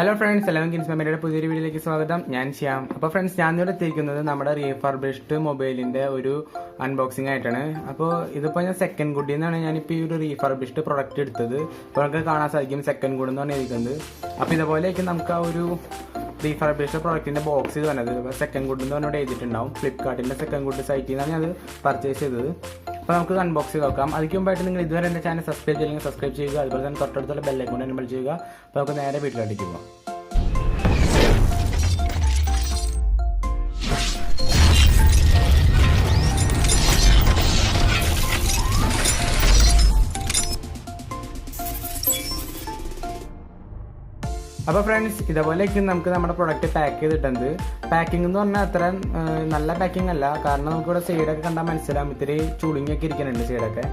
Hello friends, എല്ലാവരും കിൻസ് മെമ്മറിയുടെ പുതിയൊരു വീഡിയോയിലേക്ക് സ്വാഗതം. ഞാൻ ശ്യാം. അപ്പോൾ ഫ്രണ്ട്സ്, ഞാൻ ഇവിടെ എത്തിയിരിക്കുന്നത് നമ്മുടെ റീഫർബിഷ്ഡ് മൊബൈലിന്റെ ഒരു അൺബോക്സിംഗ് ആയിട്ടാണ്. അപ്പോൾ ഇതിപ്പോൾ ഞാൻ സെക്കൻഡ് ഗുഡിൽ നിന്നാണ് ഞാനിപ്പോൾ ഈ ഒരു റീഫർബിഷ്ഡ് പ്രൊഡക്റ്റ് എടുത്തത്. അപ്പോൾ നമുക്ക് കാണാൻ സാധിക്കും സെക്കൻഡ് ഗുഡ് എന്ന് പറഞ്ഞിരിക്കുന്നത്. അപ്പോൾ ഇതുപോലെയൊക്കെ നമുക്ക് ആ ഒരു റീഫർബിഷ്ഡ് പ്രൊഡക്റ്റിന്റെ ബോക്സ് ഇത് വന്നത് സെക്കൻഡ് ഗുഡ് എന്ന് പറഞ്ഞിട്ട് എഴുതിയിട്ടുണ്ടാവും. ഫ്ലിപ്കാർട്ടിന്റെ സെക്കൻഡ് ഗുഡ് സൈറ്റിൽ നിന്നാണ് ഞാൻ അത് പർച്ചേസ് ചെയ്തത്. അപ്പോൾ നമുക്ക് അൺബോക്സ് ചെയ്ത് നോക്കാം. അതിന് മുമ്പായിട്ട് നിങ്ങൾ ഇതുവരെ എൻ്റെ ചാനൽ സബ്സ്ക്രൈബ് ചെയ്യില്ലെങ്കിൽ സബ്സ്ക്രൈബ് ചെയ്യുക. അതുപോലെ തന്നെ തൊട്ടടുത്തുള്ള ബെല്ലൈക്കൺ എനേബിൾ ചെയ്യുക. അപ്പോൾ നമുക്ക് നേരെ വീട്ടിലേക്ക് പോകാം. അപ്പോൾ ഫ്രണ്ട്സ്, ഇതേപോലെയൊക്കെ നമുക്ക് നമ്മുടെ പ്രൊഡക്റ്റ് പാക്ക് ചെയ്തിട്ടുണ്ട്. പാക്കിംഗ് എന്ന് പറഞ്ഞാൽ അത്ര നല്ല പാക്കിംഗ് അല്ല, കാരണം നമുക്കിവിടെ സൈഡൊക്കെ കണ്ടാൽ മനസ്സിലാവും ഇത്തിരി ചുളുങ്ങിയൊക്കെ ഇരിക്കുന്നുണ്ട് സൈഡൊക്കെ.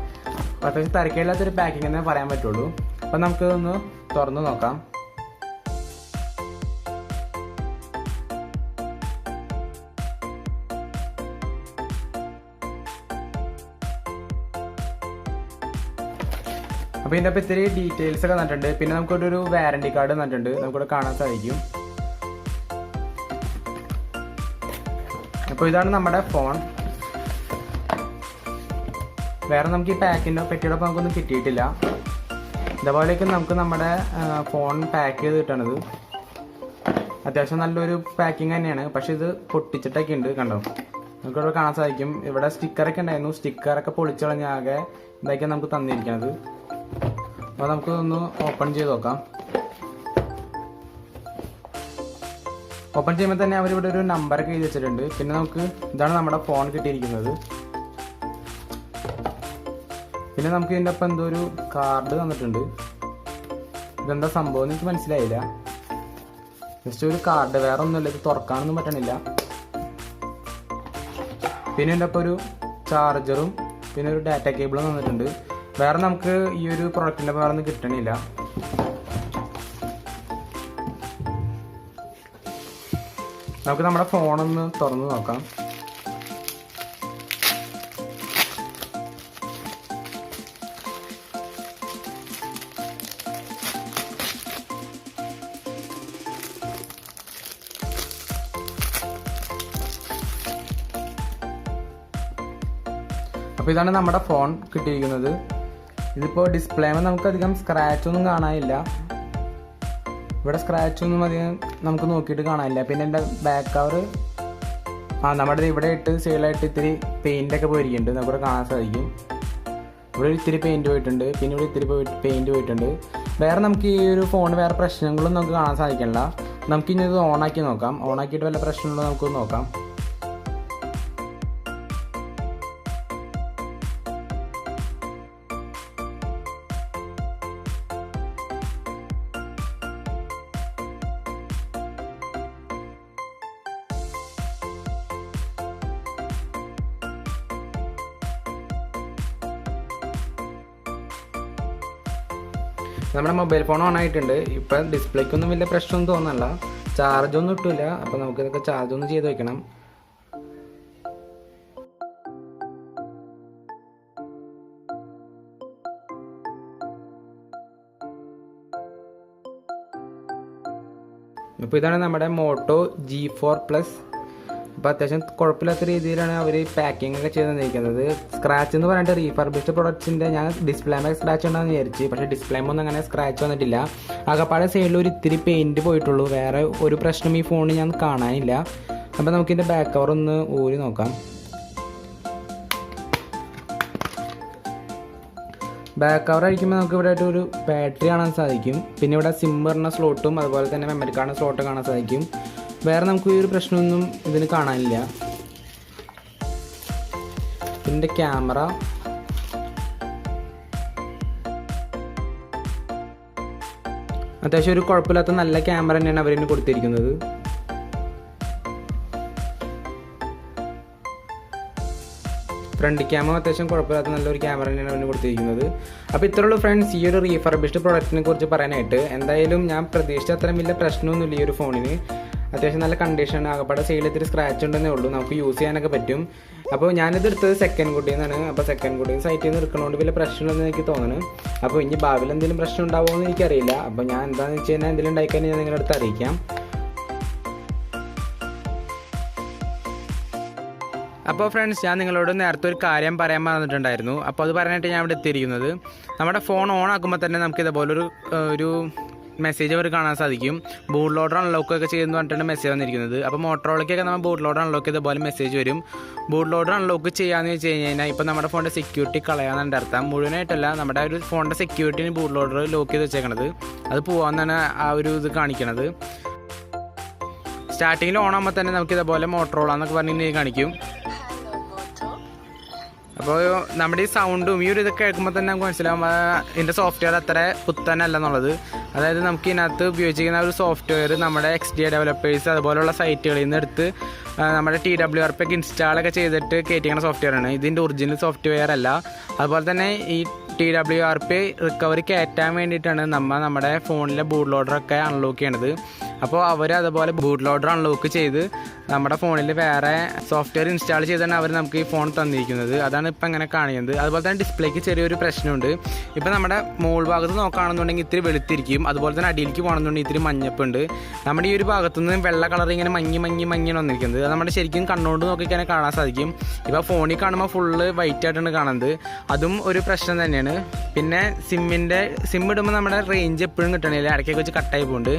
അപ്പോൾ അത്യാവശ്യം തിരക്കില്ലാത്തൊരു പാക്കിംഗ് എന്നേ പറയാൻ പറ്റുള്ളൂ. അപ്പോൾ നമുക്ക് ഒന്ന് തുറന്ന് നോക്കാം. അപ്പോൾ ഇതിൻ്റെ അപ്പോൾ ഇത്തിരി ഡീറ്റെയിൽസ് ഒക്കെ തന്നിട്ടുണ്ട്. പിന്നെ നമുക്കൊരു വാറണ്ടി കാർഡ് തന്നിട്ടുണ്ട്, നമുക്കിവിടെ കാണാൻ സാധിക്കും. അപ്പോൾ ഇതാണ് നമ്മുടെ ഫോൺ. വേറെ നമുക്ക് ഈ പാക്കിൻ്റെ പെട്ടിയോടൊപ്പം നമുക്കൊന്നും കിട്ടിയിട്ടില്ല. ഇതേപോലെയൊക്കെ നമുക്ക് നമ്മുടെ ഫോൺ പാക്ക് ചെയ്ത് കിട്ടണത്. അത്യാവശ്യം നല്ലൊരു പാക്കിങ് തന്നെയാണ്, പക്ഷെ ഇത് പൊട്ടിച്ചിട്ടൊക്കെ ഉണ്ട്, കണ്ടോ. നമുക്കിവിടെ കാണാൻ സാധിക്കും. ഇവിടെ സ്റ്റിക്കറൊക്കെ ഉണ്ടായിരുന്നു, സ്റ്റിക്കറൊക്കെ പൊളിച്ചളഞ്ഞ ആകെ ഇതാക്കിയാണ് നമുക്ക് തന്നിരിക്കുന്നത്. അപ്പോൾ നമുക്ക് ഒന്ന് ഓപ്പൺ ചെയ്ത് നോക്കാം. ഓപ്പൺ ചെയ്യുമ്പോൾ തന്നെ അവരിവിടെ ഒരു നമ്പറൊക്കെ എഴുതി വെച്ചിട്ടുണ്ട്. പിന്നെ നമുക്ക് ഇതാണ് നമ്മുടെ ഫോൺ കിട്ടിയിരിക്കുന്നത്. പിന്നെ നമുക്ക് ഇതിൻ്റെ ഒപ്പം എന്തോ ഒരു കാർഡ് തന്നിട്ടുണ്ട്. ഇതെന്താ സംഭവം എന്ന് എനിക്ക് മനസ്സിലായില്ല. ജസ്റ്റ് ഒരു കാർഡ്, വേറെ ഒന്നുമില്ല. ഇത് തുറക്കാനൊന്നും പറ്റണില്ല. പിന്നെ ഇതിൻ്റെ ഒപ്പം ഒരു ചാർജറും പിന്നെ ഒരു ഡാറ്റ കേബിളും തന്നിട്ടുണ്ട്. വേറെ നമുക്ക് ഈ ഒരു പ്രൊഡക്റ്റിൻ്റെ വേറെ ഒന്നും കിട്ടണില്ല. നമുക്ക് നമ്മുടെ ഫോണൊന്ന് തുറന്ന് നോക്കാം. അപ്പോൾ ഇതാണ് നമ്മുടെ ഫോൺ കിട്ടിയിരിക്കുന്നത്. ഇതിപ്പോൾ ഡിസ്പ്ലേയിൽ നമുക്കധികം സ്ക്രാച്ചൊന്നും കാണാനില്ല. ഇവിടെ സ്ക്രാച്ചൊന്നും അധികം നമുക്ക് നോക്കിയിട്ട് കാണാനില്ല. പിന്നെ എൻ്റെ ബാക്ക് കവർ നമ്മുടെ ഇവിടെ ഇട്ട് സൈഡിലായിട്ട് ഇത്തിരി പെയിൻ്റൊക്കെ പോയിരിക്കുന്നുണ്ട്, നമുക്കിവിടെ കാണാൻ സാധിക്കും. ഇവിടെ ഇത്തിരി പെയിൻറ്റ് പോയിട്ടുണ്ട്, പിന്നെ ഇവിടെ ഇത്തിരി പെയിൻറ്റ് പോയിട്ടുണ്ട്. വേറെ നമുക്ക് ഈ ഒരു ഫോൺ വേറെ പ്രശ്നങ്ങളും നമുക്ക് കാണാൻ സാധിക്കില്ല. നമുക്കിനി ഇത് ഓണാക്കി നോക്കാം. ഓണാക്കിയിട്ട് വല്ല പ്രശ്നമുണ്ടോ നമുക്ക് നോക്കാം. നമ്മുടെ മൊബൈൽ ഫോൺ ഓൺ ആയിട്ടുണ്ട്. ഇപ്പം ഡിസ്പ്ലേക്കൊന്നും വലിയ പ്രശ്നമൊന്നും തോന്നല്ല, ചാർജൊന്നും ഇട്ടില്ല. അപ്പോൾ നമുക്കിതൊക്കെ ചാർജൊന്നും ചെയ്ത് വെക്കണം. അപ്പോൾ ഇതാണ് നമ്മുടെ മോട്ടോ G4+. അപ്പോൾ അത്യാവശ്യം കുഴപ്പമില്ലാത്ത രീതിയിലാണ് അവർ പാക്കിംഗ് ഒക്കെ ചെയ്ത് തന്നിരിക്കുന്നത്. സ്ക്രാച്ച് എന്ന് പറഞ്ഞിട്ട് റീഫർബിഷ്ഡ് പ്രൊഡക്ട്സിൻ്റെ ഞാൻ ഡിസ്പ്ലേമേ സ്ക്രാച്ച് ഉണ്ടെന്ന് വിചാരിച്ചു, പക്ഷേ ഡിസ്പ്ലേമൊന്നും അങ്ങനെ സ്ക്രാച്ച് വന്നിട്ടില്ല. ആകപ്പാടെ സൈഡിൽ ഒരു ഇത്തിരി പെയിൻറ്റ് പോയിട്ടുള്ളൂ. വേറെ ഒരു പ്രശ്നം ഈ ഫോണിൽ ഞാൻ കാണാനില്ല. അപ്പോൾ നമുക്കിതിൻ്റെ ബാക്ക് കവർ ഒന്ന് ഊരി നോക്കാം. ബാക്ക് കവർ അടിക്കുമ്പോൾ നമുക്ക് ഇവിടെ ആയിട്ട് ഒരു ബാറ്ററി കാണാൻ സാധിക്കും. പിന്നെ ഇവിടെ സിം പറഞ്ഞ സ്ലോട്ടും അതുപോലെ തന്നെ മെമ്മറി കാർഡ് സ്ലോട്ടും കാണാൻ സാധിക്കും. വേറെ നമുക്ക് ഈ ഒരു പ്രശ്നമൊന്നും ഇതിന് കാണാനില്ല. ഇതിൻ്റെ ക്യാമറ, അത്യാവശ്യം ഒരു കുഴപ്പമില്ലാത്ത നല്ല ക്യാമറ തന്നെയാണ് അവരിന് കൊടുത്തിരിക്കുന്നത്. ഫ്രണ്ട് ക്യാമറ അത്യാവശ്യം കുഴപ്പമില്ലാത്ത നല്ലൊരു ക്യാമറ തന്നെയാണ് അവന് കൊടുത്തിരിക്കുന്നത്. അപ്പോൾ ഇത്രയുള്ളൂ ഫ്രണ്ട്സ് ഈ ഒരു റീഫർബിഷ്ഡ് പ്രൊഡക്റ്റിനെ കുറിച്ച് പറയാനായിട്ട്. എന്തായാലും ഞാൻ പ്രതീക്ഷിച്ച അത്രയും വലിയ പ്രശ്നമൊന്നുമില്ല ഈ ഒരു ഫോണിന്. അത്യാവശ്യം നല്ല കണ്ടീഷൻ, ആകപ്പാടെ സൈഡിൽ ഇത്തിരി സ്ക്രാച്ച് ഉണ്ടെന്നേ ഉള്ളൂ, നമുക്ക് യൂസ് ചെയ്യാനൊക്കെ പറ്റും. അപ്പോൾ ഞാനിത് എടുത്തത് സെക്കൻഡ് കുട്ടിയിൽ നിന്നാണ്. അപ്പോൾ സെക്കൻഡ് കുട്ടിയിൽ സൈറ്റിൽ നിന്ന് എടുക്കുന്നതുകൊണ്ട് വലിയ പ്രശ്നമുണ്ടെന്ന് എനിക്ക് തോന്നുന്നു. അപ്പോൾ ഇനി ഭാവിയിൽ എന്തെങ്കിലും പ്രശ്നം ഉണ്ടാവുമോ എന്ന് എനിക്കറിയില്ല. അപ്പോൾ ഞാൻ എന്താണെന്ന് വെച്ച് കഴിഞ്ഞാൽ എന്തെങ്കിലും ഉണ്ടായിക്കാൻ ഞാൻ നിങ്ങളുടെ അടുത്ത് അറിയിക്കാം. അപ്പോൾ ഫ്രണ്ട്സ്, ഞാൻ നിങ്ങളോട് നേരത്തെ ഒരു കാര്യം പറയാൻ പറഞ്ഞിട്ടുണ്ടായിരുന്നു. അപ്പോൾ അത് പറയാനായിട്ട് ഞാൻ ഇവിടെ എത്തിയിരിക്കുന്നത്, നമ്മുടെ ഫോൺ ഓൺ ആക്കുമ്പോൾ തന്നെ നമുക്ക് ഇതുപോലൊരു മെസ്സേജ് അവർ കാണാൻ സാധിക്കും. ബൂട്ട് ലോഡർ അൺലോക്ക് ഒക്കെ ചെയ്യുന്നു പറഞ്ഞിട്ടാണ് മെസ്സേജ് വന്നിരിക്കുന്നത്. അപ്പോൾ മോട്ടറോളയ്ക്കൊക്കെ നമ്മൾ ബൂട്ട് ലോഡർ അൺലോക്ക് ചെയ്തപോലെ മെസ്സേജ് വരും. ബൂട്ട് ലോഡർ അൺലോക്ക് ചെയ്യാമെന്ന് വെച്ച് കഴിഞ്ഞാൽ ഇപ്പോൾ നമ്മുടെ ഫോണിൻ്റെ സെക്യൂരിറ്റി കളയാമെന്നാണ് അർത്ഥം. മുഴുവനായിട്ടല്ല, നമ്മുടെ ഒരു ഫോണിൻ്റെ സെക്യൂരിറ്റിന് ബൂട്ട് ലോഡർ ലോക്ക് ചെയ്ത് വെച്ചേക്കണത്, അത് പോകാമെന്നാണ് ആ ഒരു ഇത് കാണിക്കണത്. സ്റ്റാർട്ടിങ്ങിൽ ഓൺ ആകുമ്പോൾ തന്നെ നമുക്ക് ഇതേപോലെ മോട്ടറോള എന്നൊക്കെ പറഞ്ഞ് കാണിക്കും. അപ്പോൾ നമ്മുടെ ഈ സൗണ്ടും ഈ ഒരു ഇതൊക്കെ കേൾക്കുമ്പോൾ തന്നെ നമുക്ക് മനസ്സിലാവും ഇതിൻ്റെ സോഫ്റ്റ്വെയർ അത്ര പുത്തനല്ല എന്നുള്ളത്. അതായത് നമുക്ക് ഇതിനകത്ത് ഉപയോഗിച്ചിരിക്കുന്ന ഒരു സോഫ്റ്റ്വെയർ നമ്മുടെ XDA ഡെവലപ്പേഴ്സ് അതുപോലുള്ള സൈറ്റുകളിൽ നിന്ന് എടുത്ത് നമ്മുടെ TWRP ഒക്കെ ഇൻസ്റ്റാളൊക്കെ ചെയ്തിട്ട് കയറ്റിക്കുന്ന സോഫ്റ്റ്വെയറാണ്. ഇതിൻ്റെ ഒറിജിനൽ സോഫ്റ്റ്വെയർ അല്ല. അതുപോലെ തന്നെ ഈ TWRP റിക്കവറി കയറ്റാൻ വേണ്ടിയിട്ടാണ് നമ്മുടെ ഫോണിലെ ബൂട്ട് ലോഡറൊക്കെ അൺലോക്ക് ചെയ്യണത്. അപ്പോൾ അവർ അതുപോലെ ബൂട്ട് ലോഡർ അൺലോക്ക് ചെയ്ത് നമ്മുടെ ഫോണിൽ വേറെ സോഫ്റ്റ്വെയർ ഇൻസ്റ്റാൾ ചെയ്താണ് അവർ നമുക്ക് ഈ ഫോൺ തന്നിരിക്കുന്നത്. അതാണ് ഇപ്പം ഇങ്ങനെ കാണിക്കുന്നത്. അതുപോലെ തന്നെ ഡിസ്പ്ലേക്ക് ചെറിയൊരു പ്രശ്നമുണ്ട്. ഇപ്പം നമ്മുടെ മുകൾ ഭാഗത്ത് നോക്കുകയാണെന്നുണ്ടെങ്കിൽ ഇത്തിരി വെളുത്തിരിക്കും. അതുപോലെ തന്നെ അടിയിലേക്ക് പോകണമെന്നുണ്ടെങ്കിൽ ഇത്തിരി മഞ്ഞപ്പുണ്ട്. നമ്മുടെ ഈ ഒരു ഭാഗത്തു നിന്ന് വെള്ള കളർ ഇങ്ങനെ മങ്ങിയാണ് വന്നിരിക്കുന്നത്. അത് നമ്മുടെ ശരിക്കും കണ്ണുകൊണ്ട് നോക്കിക്കഴിഞ്ഞാൽ കാണാൻ സാധിക്കും. ഇപ്പോൾ ഫോണിൽ കാണുമ്പോൾ ഫുള്ള് വൈറ്റ് ആയിട്ടാണ് കാണുന്നത്. അതും ഒരു പ്രശ്നം തന്നെയാണ്. പിന്നെ സിം ഇടുമ്പോൾ നമ്മുടെ റേഞ്ച് എപ്പോഴും കിട്ടണില്ല, ഇടയ്ക്കൊക്കെ വെച്ച് കട്ടായി പോകുന്നുണ്ട്.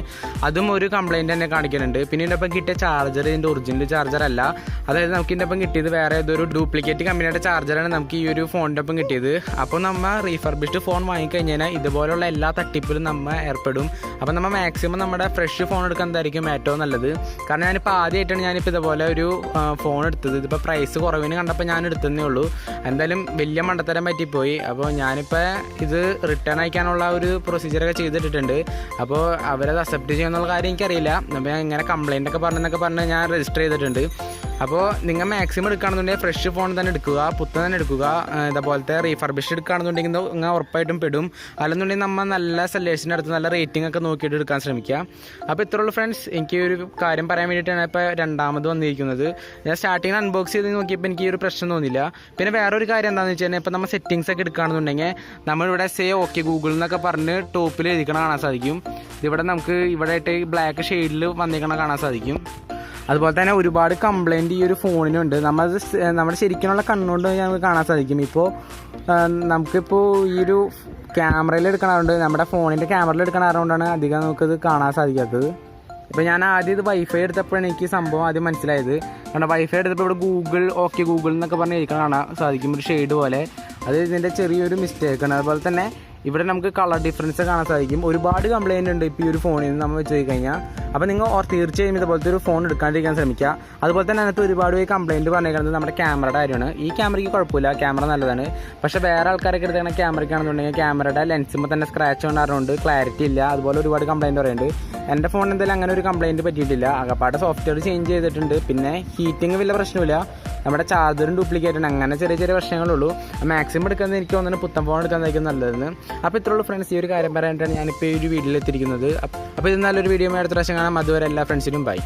അതും ഒരു കംപ്ലൈൻറ്റ് തന്നെ കാണിക്കുന്നുണ്ട്. പിന്നെ ഇതിൻ്റെ ഒപ്പം കിട്ടിയ ചാർജർ ഇതിൻ്റെ ഒറിജിനൽ ചാർജർ അല്ല. അതായത് നമുക്ക് ഇതിൻ്റെ ഒപ്പം കിട്ടിയത് വേറെ ഏതൊരു ഡ്യൂപ്ലിക്കേറ്റ് കമ്പനിയുടെ ചാർജറാണ് നമുക്ക് ഈ ഒരു ഫോണിൻ്റെ ഒപ്പം കിട്ടിയത്. അപ്പോൾ നമ്മൾ റീഫർബിഷ്ഡ് ഫോൺ വാങ്ങിക്കഴിഞ്ഞാൽ ഇതുപോലുള്ള എല്ലാ തട്ടിപ്പിലും നമ്മൾ ഏർപ്പെടും. അപ്പോൾ നമ്മൾ മാക്സിമം നമ്മുടെ ഫ്രഷ് ഫോൺ എടുക്കുന്നതായിരിക്കും ഏറ്റവും നല്ലത്. കാരണം ഞാനിപ്പോൾ ആദ്യമായിട്ടാണ് ഞാനിപ്പോൾ ഇതുപോലെ ഒരു ഫോൺ എടുത്തത്. ഇതിപ്പോൾ പ്രൈസ് കുറവിന് കണ്ടപ്പോൾ ഞാൻ എടുത്തതേ ഉള്ളൂ. എന്തായാലും വലിയ മണ്ടത്തരം പറ്റിപ്പോയി. അപ്പോൾ ഞാനിപ്പോൾ ഇത് റിട്ടേൺ അയക്കാനുള്ള ഒരു പ്രൊസീജിയറൊക്കെ ചെയ്തിട്ടുണ്ട്. അപ്പോൾ അവരത് അക്സെപ്റ്റ് ചെയ്യുന്നുള്ള കാര്യം എനിക്കറിയില്ല. അപ്പോൾ ഞാൻ ഇങ്ങനെ കംപ്ലൈൻ്റ് ഒക്കെ പറഞ്ഞ് ഞാൻ രജിസ്റ്റർ ചെയ്തിട്ടുണ്ട്. അപ്പോൾ നിങ്ങൾ മാക്സിമം എടുക്കുകയാണെന്നുണ്ടെങ്കിൽ ഫ്രഷ് ഫോൺ തന്നെ എടുക്കുക, പുത്തൻ തന്നെ എടുക്കുക. ഇതേപോലത്തെ റീഫർബിഷ്ഡ് എടുക്കുകയാണെന്നുണ്ടെങ്കിൽ നിങ്ങൾ ഉറപ്പായിട്ടും പെടും. അല്ലെന്നുണ്ടെങ്കിൽ നമ്മൾ നല്ല സെല്ലേഴ്സിൻ്റെ അടുത്ത് നല്ല റേറ്റിംഗ് ഒക്കെ നോക്കിയിട്ട് എടുക്കാൻ ശ്രമിക്കുക. അപ്പോൾ ഇത്രയുള്ളൂ ഫ്രണ്ട്സ്. എനിക്ക് ഒരു കാര്യം പറയാൻ വേണ്ടിയിട്ടാണ് ഇപ്പോൾ രണ്ടാമത് വന്നിരിക്കുന്നത്. ഞാൻ സ്റ്റാർട്ടിങ്ങിൽ അൺബോക്സ് ചെയ്ത് നോക്കിയപ്പോൾ എനിക്ക് ഈ ഒരു പ്രശ്നം തോന്നില്ല. പിന്നെ വേറൊരു കാര്യം എന്താണെന്ന് വെച്ച് കഴിഞ്ഞാൽ ഇപ്പോൾ നമ്മൾ സെറ്റിങ്സ് ഒക്കെ എടുക്കുകയാണെന്നുണ്ടെങ്കിൽ നമ്മളിവിടെ ഓക്കെ ഗൂഗിൾ എന്നൊക്കെ പറഞ്ഞ് ടോപ്പിൽ എഴുതിക്കണ കാണാൻ സാധിക്കും. ഇവിടെ നമുക്ക് ഇവിടെ ആയിട്ട് ബ്ലാക്ക് ഷെയ്ഡിൽ വന്നിരിക്കണ കാണാൻ സാധിക്കും. അതുപോലെ തന്നെ ഒരുപാട് കംപ്ലൈൻറ്റ് ഈ ഒരു ഫോണിനുണ്ട്. നമ്മുടെ ശരിക്കുള്ള കണ്ണുകൊണ്ട് ഞങ്ങൾക്ക് കാണാൻ സാധിക്കും. ഇപ്പോൾ നമുക്കിപ്പോൾ ഈ ഒരു ക്യാമറയിൽ എടുക്കണതുകൊണ്ട്, നമ്മുടെ ഫോണിൻ്റെ ക്യാമറയിൽ എടുക്കണതുകൊണ്ടാണ് അധികം നമുക്കത് കാണാൻ സാധിക്കാത്തത്. ഇപ്പോൾ ഞാൻ ആദ്യം ഇത് വൈഫൈ എടുത്തപ്പോഴാണ് എനിക്ക് സംഭവം ആദ്യം മനസ്സിലായത്. കാരണം വൈഫൈ എടുത്തപ്പോൾ ഇവിടെ ഗൂഗിൾ എന്നൊക്കെ പറഞ്ഞ് ഇരിക്കണം കാണാൻ സാധിക്കും, ഒരു ഷെയ്ഡ് പോലെ. അത് ഇതിൻ്റെ ചെറിയൊരു മിസ്റ്റേക്കാണ്. അതുപോലെ തന്നെ ഇവിടെ നമുക്ക് കളർ ഡിഫറൻസ് കാണാൻ സാധിക്കും. ഒരുപാട് കംപ്ലൈൻറ്റ് ഉണ്ട് ഇപ്പോൾ ഈ ഒരു ഫോണിൽ നിന്ന് നമ്മൾ വെച്ച് കഴിഞ്ഞാൽ. അപ്പോൾ നിങ്ങൾ തീർച്ചയായും ഇതുപോലത്തെ ഒരു ഫോൺ എടുക്കാണ്ടിരിക്കാൻ ശ്രമിക്കുക. അതുപോലെ തന്നെ അതിനകത്ത് ഒരുപാട് കംപ്ലൈൻറ്റ് പറഞ്ഞേക്കുന്നത് നമ്മുടെ ക്യാമറയുടെ കാര്യമാണ്. ഈ ക്യാമറയ്ക്ക് കുഴപ്പമില്ല, ക്യാമറ നല്ലതാണ്. പക്ഷേ വേറെ ആൾക്കാരൊക്കെ എടുക്കുന്ന ക്യാമറയ്ക്കാണെന്നുണ്ടെങ്കിൽ ക്യാമറയുടെ ലെൻസുമ്പോൾ തന്നെ സ്ക്രാച്ച് ഉണ്ടാകുന്നുണ്ട്, ക്ലാരിറ്റി ഇല്ല, അതുപോലെ ഒരുപാട് കംപ്ലൈൻറ്റ് പറയുന്നുണ്ട്. എൻ്റെ ഫോണിൽ എന്തായാലും അങ്ങനെ ഒരു കംപ്ലൈൻറ്റ് പറ്റിയിട്ടില്ല. ആകപ്പാടെ സോഫ്റ്റ്വെയർ ചേഞ്ച് ചെയ്തിട്ടുണ്ട്. പിന്നെ ഹീറ്റിംഗ് വലിയ പ്രശ്നമില്ല. നമ്മുടെ ചാർജറും ഡ്യൂപ്ലിക്കേറ്റ് ആണ്. അങ്ങനെ ചെറിയ പ്രശ്നങ്ങളുള്ളൂ. മാക്സിമം എടുക്കുന്നത് എനിക്ക് തോന്നുന്നു പുത്തൻ ഫോൺ എടുക്കുന്നതായിരിക്കും നല്ലതെന്ന്. അപ്പോൾ ഇത്രയുള്ളൂ ഫ്രണ്ട്സ്. ഈ ഒരു കാര്യം പറയാനായിട്ടാണ് ഞാനിപ്പോൾ ഈ ഒരു വീഡിയോയിൽ എത്തിയിരിക്കുന്നത്. അപ്പോൾ ഇത് നല്ലൊരു വീഡിയോ അടുത്ത പ്രാവശ്യം കാണാം. അതുവരെ എല്ലാ ഫ്രണ്ട്സിനും ബൈ.